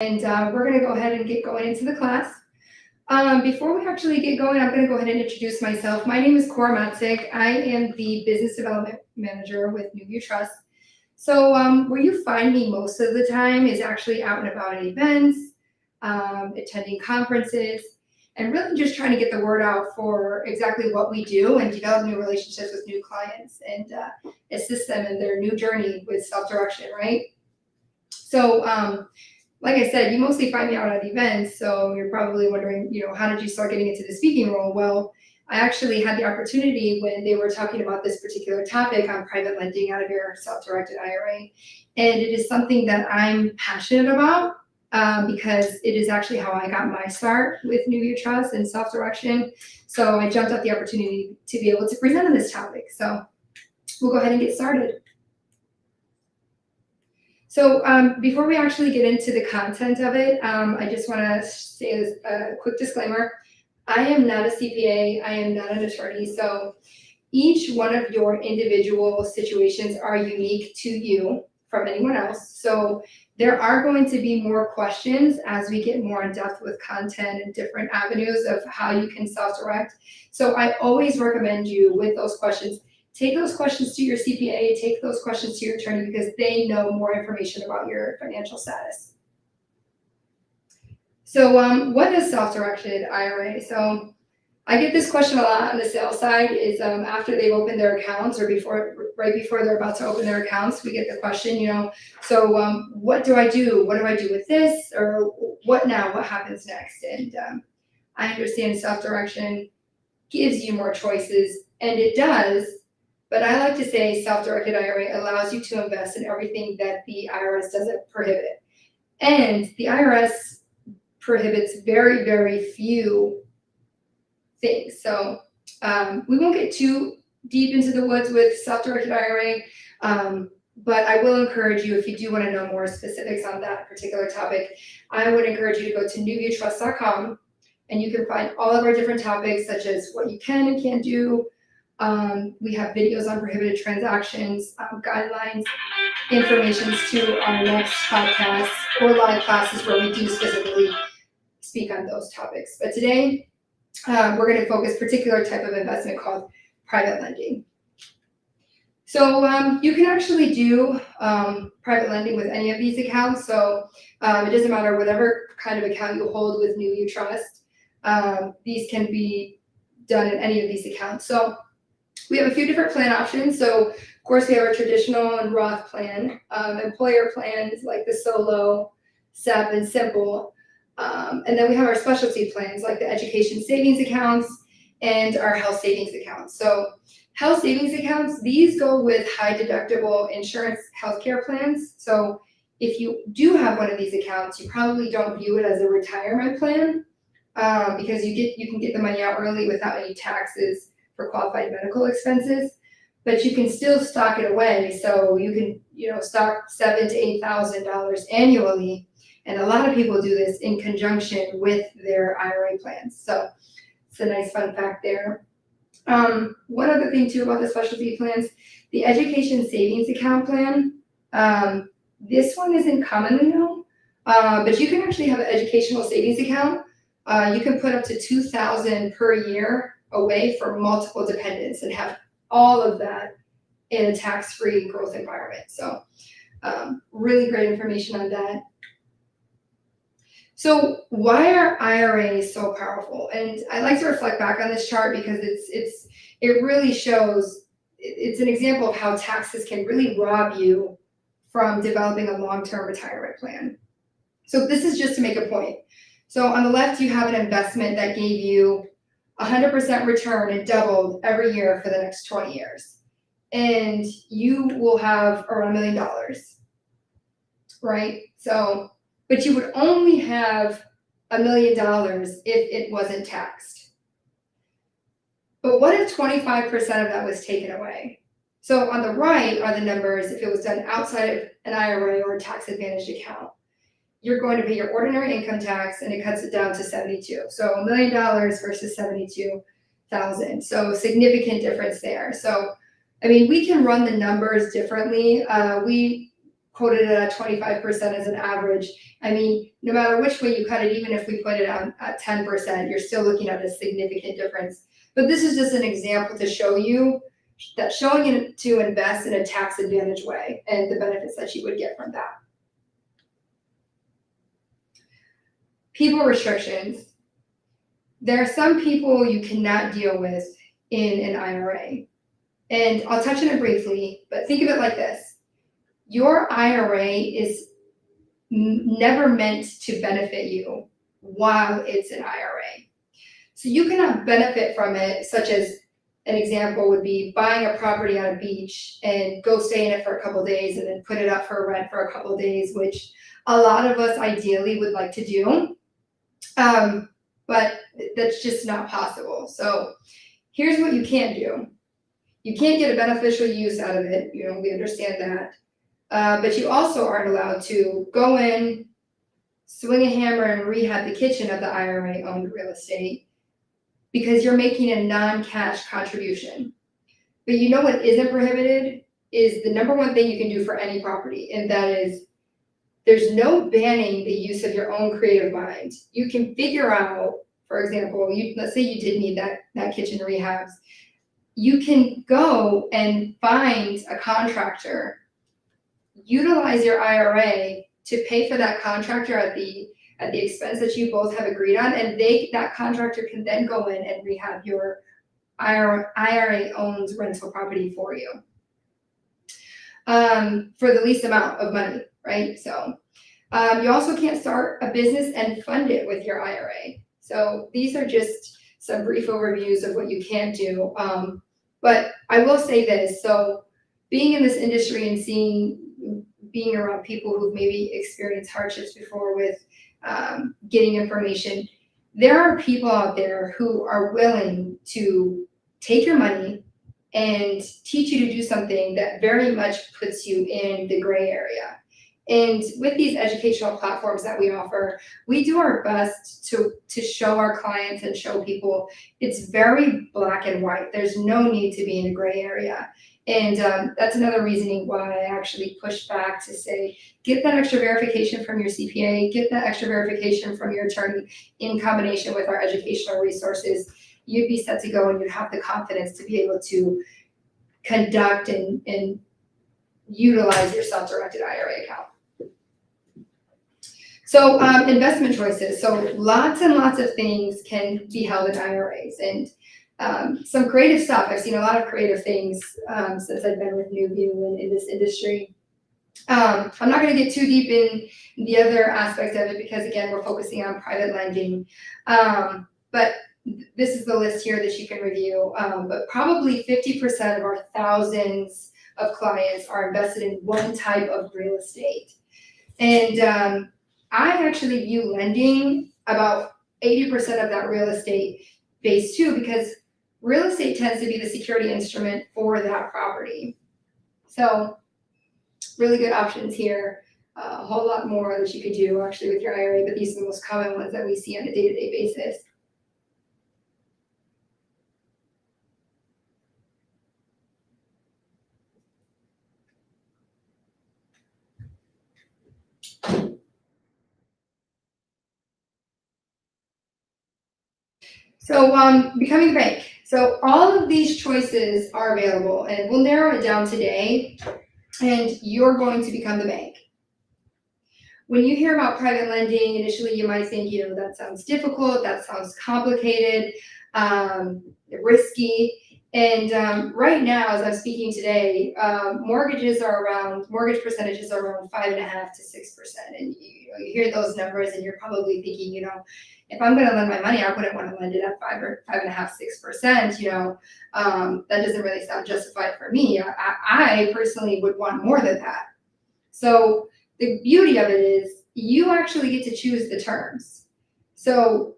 And we're going to go ahead and get going into the class. Before we actually get going, I'm going to go ahead and introduce myself. My name is Cora Matzik. I am the Business Development Manager with Newview Trust. So where you find me most of the time is actually out and about at events, attending conferences, and really just trying to get the word out for exactly what we do and develop new relationships with new clients and assist them in their new journey with self-direction, right? So like I said, you mostly find me out at events, so you're probably wondering, how did you start getting into the speaking role? Well, I actually had the opportunity when they were talking about this particular topic on private lending out of your self-directed IRA. And it is something that I'm passionate about because it is actually how I got my start with Newview Trust and self-direction. So I jumped at the opportunity to be able to present on this topic. So we'll go ahead and get started. So before we actually get into the content of it, I just want to say a quick disclaimer. I am not a CPA. I am not an attorney. So each one of your individual situations are unique to you from anyone else. So there are going to be more questions as we get more in depth with content and different avenues of how you can self-direct. So I always recommend you with those questions, take those questions to your CPA, take those questions to your attorney because they know more information about your financial status. So what is self-directed IRA? So I get this question a lot on the sales side is after they've opened their accounts or right before they're about to open their accounts, we get the question, so what do I do? What do I do with this? Or what now? What happens next? And I understand self-direction gives you more choices, and it does. But I like to say self-directed IRA allows you to invest in everything that the IRS doesn't prohibit. And the IRS prohibits very, very few things. So we won't get too deep into the woods with self-directed IRA, but I will encourage you, if you do want to know more specifics on that particular topic, I would encourage you to go to newviewtrust.com, and you can find all of our different topics, such as what you can and can't do. We have videos on prohibited transactions, guidelines, information to our next podcast or live classes where we do specifically speak on those topics. But today, we're going to focus particular type of investment called private lending. So you can actually do private lending with any of these accounts. So it doesn't matter whatever kind of account you hold with Newview Trust. These can be done in any of these accounts. So we have a few different plan options. So, of course, we have our traditional and Roth plan, employer plans like the Solo, SEP, and Simple. And then we have our specialty plans like the education savings accounts and our health savings accounts. So health savings accounts, these go with high deductible insurance healthcare plans. So if you do have one of these accounts, you probably don't view it as a retirement plan because you can get the money out early without any taxes for qualified medical expenses, but you can still stock it away. So you can, stock $7,000 to $8,000 annually. And a lot of people do this in conjunction with their IRA plans. So it's a nice fun fact there. One other thing too about the specialty plans, the education savings account plan, this one isn't commonly known, but you can actually have an educational savings account. You can put up to $2,000 per year away for multiple dependents and have all of that in a tax-free growth environment. So really great information on that. So why are IRAs so powerful? And I like to reflect back on this chart because it really shows, it's an example of how taxes can really rob you from developing a long-term retirement plan. So this is just to make a point. So on the left, you have an investment that gave you 100% return and doubled every year for the next 20 years. And you will have around $1 million, right? So, but you would only have $1 million if it wasn't taxed. But what if 25% of that was taken away? So on the right are the numbers if it was done outside of an IRA or a tax-advantaged account. You're going to pay your ordinary income tax, and it cuts it down to $72,000. So $1 million versus $72,000. So significant difference there. So, I mean, we can run the numbers differently. We quoted it at 25% as an average. I mean, no matter which way you cut it, even if we put it on at 10%, you're still looking at a significant difference. But this is just an example to show you that showing you to invest in a tax advantage way and the benefits that you would get from that. People restrictions. There are some people you cannot deal with in an IRA. And I'll touch on it briefly, but think of it like this. Your IRA is never meant to benefit you while it's an IRA. So you cannot benefit from it, such as an example would be buying a property on a beach and go stay in it for a couple days and then put it up for rent for a couple days, which a lot of us ideally would like to do. But that's just not possible. So here's what you can't do. You can't get a beneficial use out of it. We understand that. But you also aren't allowed to go in, swing a hammer and rehab the kitchen of the IRA owned real estate because you're making a non-cash contribution. But you know what isn't prohibited is the number one thing you can do for any property, and that is there's no banning the use of your own creative mind. You can figure out, for example, let's say you did need that kitchen rehabs. You can go and find a contractor, utilize your IRA to pay for that contractor at the expense that you both have agreed on, and that contractor can then go in and rehab your IRA owns rental property for you for the least amount of money, right? So you also can't start a business and fund it with your IRA. So these are just some brief overviews of what you can do. But I will say this, so being in this industry and being around people who've maybe experienced hardships before with getting information, there are people out there who are willing to take your money and teach you to do something that very much puts you in the gray area. And with these educational platforms that we offer, we do our best to show our clients and show people it's very black and white. There's no need to be in a gray area. And that's another reasoning why I actually push back to say, get that extra verification from your CPA, get that extra verification from your attorney in combination with our educational resources. You'd be set to go and you'd have the confidence to be able to conduct and utilize your self-directed IRA account. So investment choices. So lots and lots of things can be held in IRAs, and some creative stuff. I've seen a lot of creative things since I've been with NewView and in this industry. I'm not going to get too deep in the other aspects of it because, again, we're focusing on private lending. But this is the list here that you can review. But probably 50% of our thousands of clients are invested in one type of real estate. And I actually view lending about 80% of that real estate base too, because real estate tends to be the security instrument for that property. So really good options here. A whole lot more that you could do actually with your IRA, but these are the most common ones that we see on a day-to-day basis. So becoming the bank. So all of these choices are available, and we'll narrow it down today, and you're going to become the bank. When you hear about private lending, initially you might think, that sounds difficult, that sounds complicated, risky. And right now, as I'm speaking today, mortgage percentages are around 5.5% to 6%. And you hear those numbers and you're probably thinking, if I'm going to lend my money, I wouldn't want to lend it at 5.5%, 6%. That doesn't really sound justified for me. I personally would want more than that. So the beauty of it is you actually get to choose the terms. So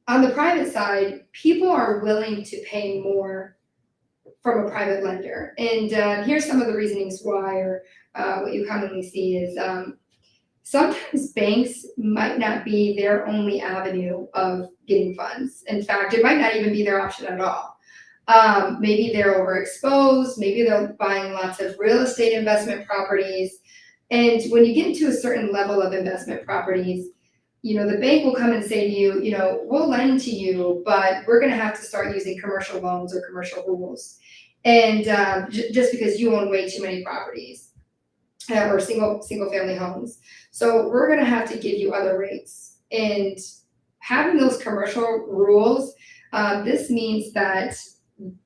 on the private side, people are willing to pay more from a private lender. And here's some of the reasonings why, or what you commonly see is sometimes banks might not be their only avenue of getting funds. In fact, it might not even be their option at all. Maybe they're overexposed, maybe they're buying lots of real estate investment properties. And when you get into a certain level of investment properties, the bank will come and say to you, we'll lend to you, but we're gonna have to start using commercial loans or commercial rules. And just because you own way too many properties or single family homes. So we're gonna have to give you other rates. And having those commercial rules, this means that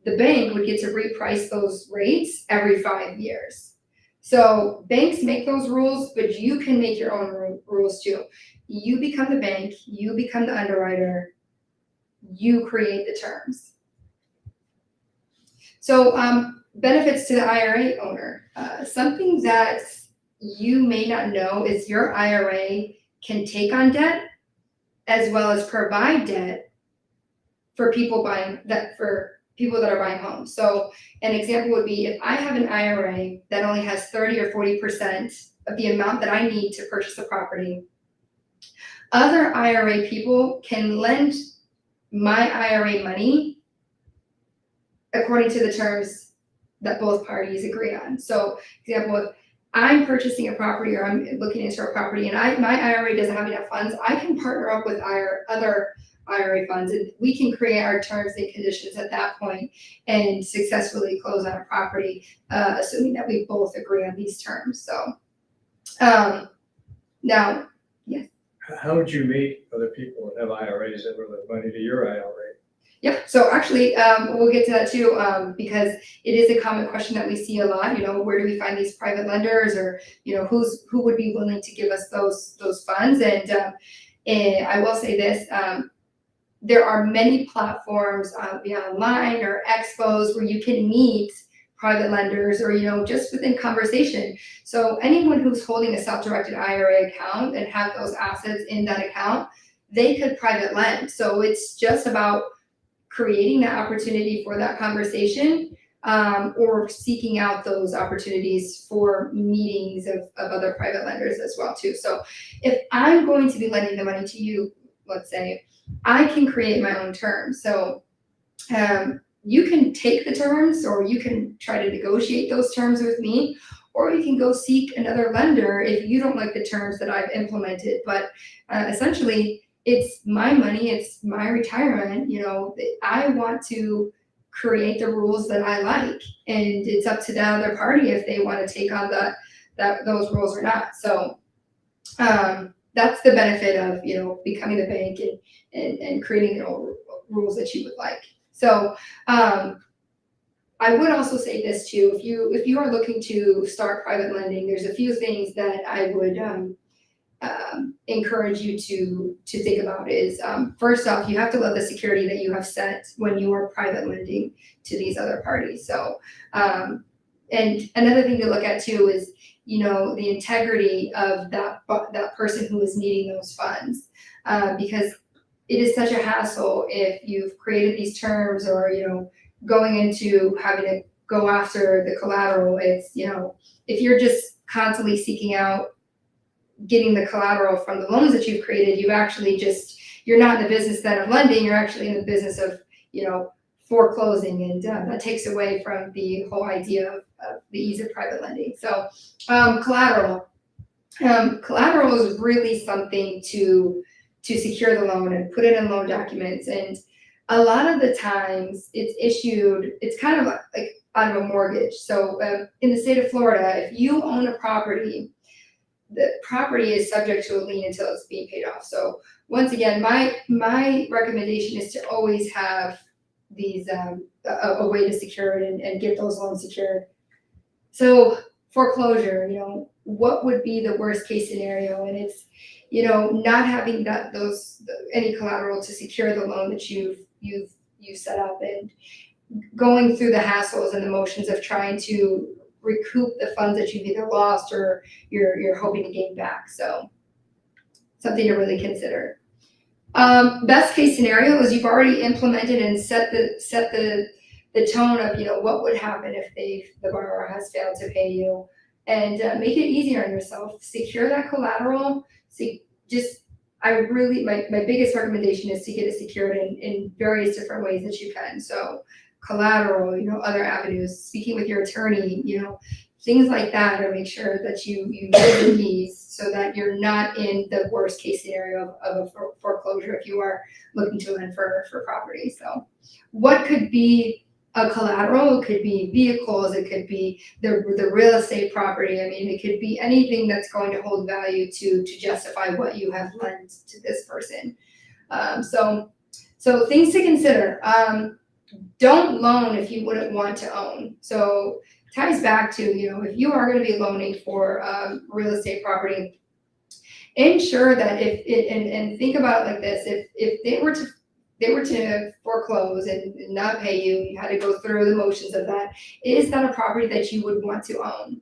the bank would get to reprice those rates every 5 years. So banks make those rules, but you can make your own rules too. You become the bank, you become the underwriter, you create the terms. So benefits to the IRA owner. Something that you may not know is your IRA can take on debt as well as provide debt for people that are buying homes. So an example would be if I have an IRA that only has 30 or 40% of the amount that I need to purchase a property, other IRA people can lend my IRA money according to the terms that both parties agree on. So, example, if I'm purchasing a property or I'm looking into a property and my IRA doesn't have enough funds, I can partner up with other IRA funds, and we can create our terms and conditions at that point and successfully close on a property, assuming that we both agree on these terms. So, now, yes. How would you meet other people that have IRAs that will lend money to your IRA? Yeah, so actually, we'll get to that too, because it is a common question that we see a lot. Where do we find these private lenders, or who would be willing to give us those funds? And I will say this: there are many platforms, be online or expos, where you can meet private lenders, or just within conversation. So anyone who's holding a self-directed IRA account and have those assets in that account, they could private lend. So it's just about creating that opportunity for that conversation, or seeking out those opportunities for meetings of other private lenders as well too. So if I'm going to be lending the money to you, let's say, I can create my own terms. So you can take the terms, or you can try to negotiate those terms with me, or you can go seek another lender if you don't like the terms that I've implemented. But essentially, it's my money, it's my retirement. I want to create the rules that I like, and it's up to the other party if they want to take on those rules or not. So that's the benefit of becoming the bank and creating the rules that you would like. So I would also say this too: if you are looking to start private lending, there's a few things that I would encourage you to think about. Is first off, you have to love the security that you have set when you are private lending to these other parties. So and another thing to look at too is the integrity of that person who is needing those funds, because it is such a hassle if you've created these terms, or going into having to go after the collateral. It's if you're just constantly seeking out getting the collateral from the loans that you've created, you're not in the business then of lending, you're actually in the business of foreclosing, and that takes away from the whole idea of the ease of private lending. So collateral is really something to secure the loan and put it in loan documents. And a lot of the times it's kind of like out of a mortgage. So in the state of Florida, if you own a property, the property is subject to a lien until it's being paid off. So once again, my recommendation is to always have these a way to secure it and get those loans secured. So foreclosure, what would be the worst case scenario? And it's not having any collateral to secure the loan that you've set up, and going through the hassles and the motions of trying to recoup the funds that you've either lost or you're hoping to gain back. So something to really consider. Best case scenario is you've already implemented and set the tone of what would happen if the borrower has failed to pay you, and make it easier on yourself. Secure that collateral. My biggest recommendation is to get it secured in various different ways that you can. So collateral, other avenues, speaking with your attorney, things like that, or make sure that you know your needs so that you're not in the worst case scenario of a foreclosure if you are looking to lend for property. So what could be a collateral? It could be vehicles, it could be the real estate property. I mean, it could be anything that's going to hold value to justify what you have lent to this person. So things to consider. Don't loan if you wouldn't want to own. So ties back to, if you are going to be loaning for real estate property, ensure that and think about it like this, if they were to foreclose and not pay you, you had to go through the motions of that, is that a property that you would want to own?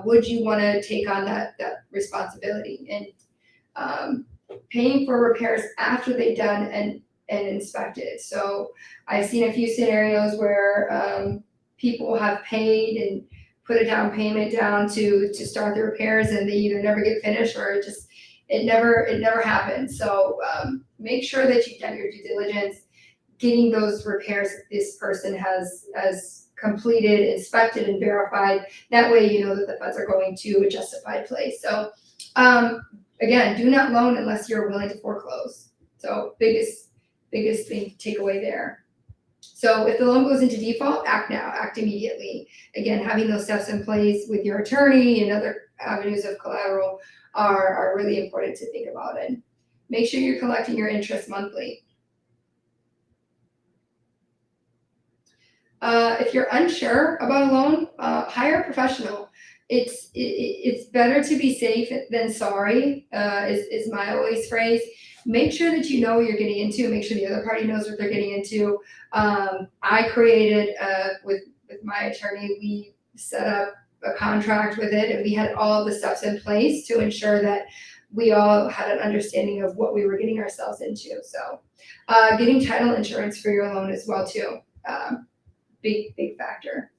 Would you want to take on that responsibility? And paying for repairs after they've done and inspected. So I've seen a few scenarios where people have paid and put a down payment down to start the repairs, and they either never get finished or it never happens. So make sure that you've done your due diligence, getting those repairs that this person has completed, inspected, and verified. That way you know that the funds are going to a justified place. So again, do not loan unless you're willing to foreclose. So biggest thing to take away there. So if the loan goes into default, act now, act immediately. Again, having those steps in place with your attorney and other avenues of collateral are really important to think about. And make sure you're collecting your interest monthly. If you're unsure about a loan, hire a professional. It's better to be safe than sorry, is my always phrase. Make sure that you know what you're getting into. Make sure the other party knows what they're getting into. I created, with my attorney, we set up a contract with it, and we had all the steps in place to ensure that we all had an understanding of what we were getting ourselves into. So getting title insurance for your loan as well too. Big factor.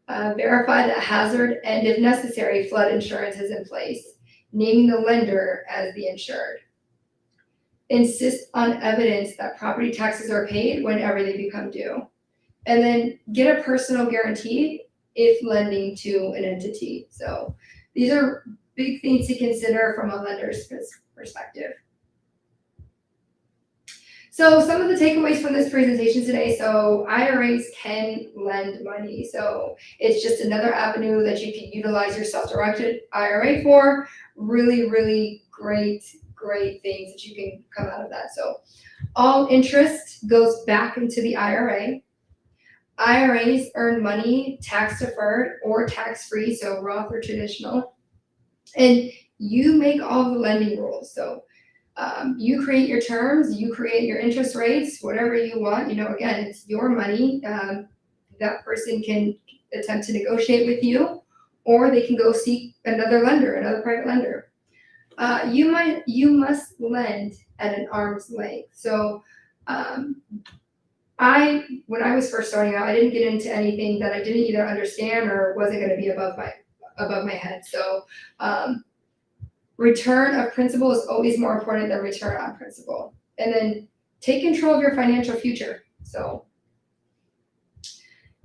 Verify that hazard and, if necessary, flood insurance is in place. Naming the lender as the insured. Insist on evidence that property taxes are paid whenever they become due. And then get a personal guarantee if lending to an entity. So these are big things to consider from a lender's perspective. So some of the takeaways from this presentation today. So IRAs can lend money. So it's just another avenue that you can utilize your self-directed IRA for. Really, really great things that you can come out of that. So all interest goes back into the IRA. IRAs earn money tax deferred or tax free, so Roth or traditional. And you make all the lending rules. So you create your terms, you create your interest rates, whatever you want. Again, it's your money. That person can attempt to negotiate with you, or they can go seek another private lender. You must lend at an arm's length. So when I was first starting out, I didn't get into anything that I didn't either understand or wasn't going to be above my head. So return of principal is always more important than return on principal. And then take control of your financial future. So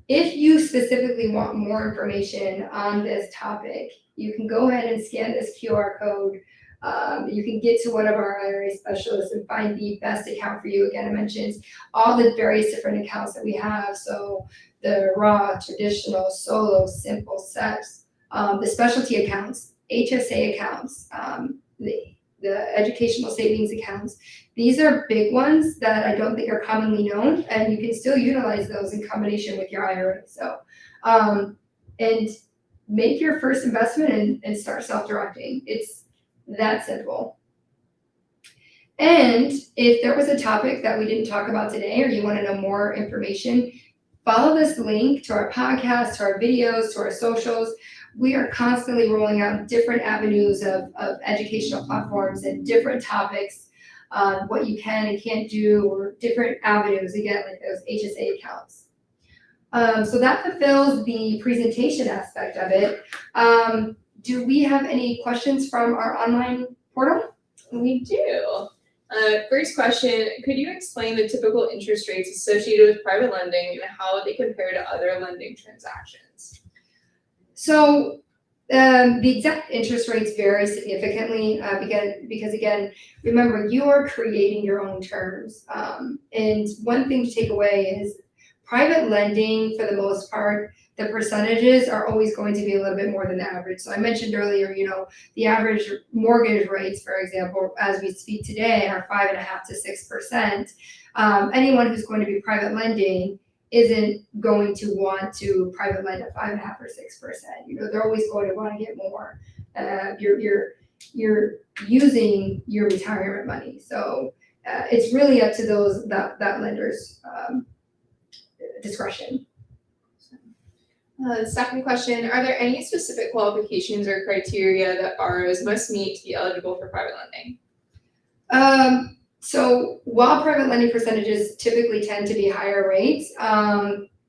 if you specifically want more information on this topic, you can go ahead and scan this QR code. You can get to one of our IRA specialists and find the best account for you. Again, I mentioned all the various different accounts that we have. So the Roth, traditional, solo, simple, SEPs, the specialty accounts, HSA accounts, the educational savings accounts. These are big ones that I don't think are commonly known, and you can still utilize those in combination with your IRA. So, and make your first investment and start self-directing. It's that simple. And if there was a topic that we didn't talk about today, or you want to know more information, follow this link to our podcast, to our videos, to our socials. We are constantly rolling out different avenues of educational platforms and different topics, what you can and can't do, or different avenues, again, like those HSA accounts. So that fulfills the presentation aspect of it. Do we have any questions from our online portal? We do. First question, could you explain the typical interest rates associated with private lending and how they compare to other lending transactions? So the exact interest rates vary significantly because again, remember, you are creating your own terms. And one thing to take away is private lending, for the most part, the percentages are always going to be a little bit more than the average. So I mentioned earlier, the average mortgage rates, for example, as we speak today, are 5.5% to 6%. Anyone who's going to be private lending isn't going to want to private lend at 5.5% or 6%. They're always going to want to get more. You're using your retirement money, so it's really up to that lender's discretion. Second question, are there any specific qualifications or criteria that borrowers must meet to be eligible for private lending? So while private lending percentages typically tend to be higher rates,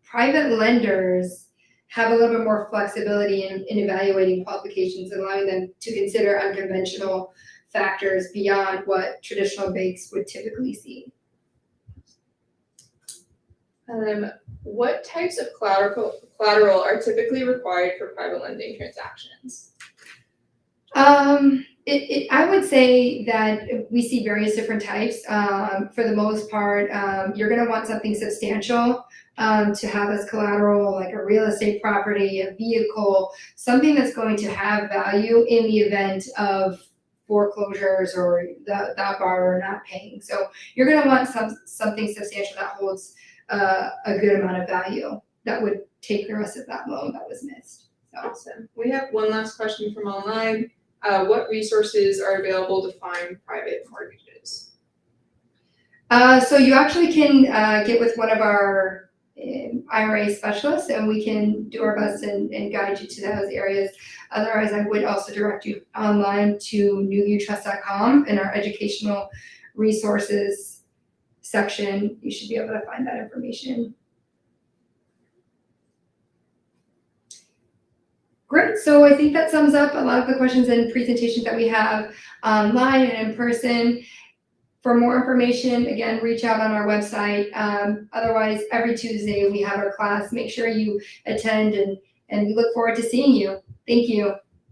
private lenders have a little bit more flexibility in evaluating qualifications, allowing them to consider unconventional factors beyond what traditional banks would typically see. What types of collateral are typically required for private lending transactions? I would say that we see various different types. For the most part, you're going to want something substantial to have as collateral, like a real estate property, a vehicle, something that's going to have value in the event of foreclosures or that borrower not paying. So you're going to want something substantial that holds a good amount of value that would take the rest of that loan that was missed. So. Awesome. We have one last question from online. What resources are available to find private mortgages? So you actually can get with one of our IRA specialists, and we can do our best and guide you to those areas. Otherwise, I would also direct you online to newviewtrust.com in our educational resources section. You should be able to find that information. Great, so I think that sums up a lot of the questions and presentations that we have online and in person. For more information, again, reach out on our website. Otherwise, every Tuesday we have our class. Make sure you attend, and we look forward to seeing you. Thank you.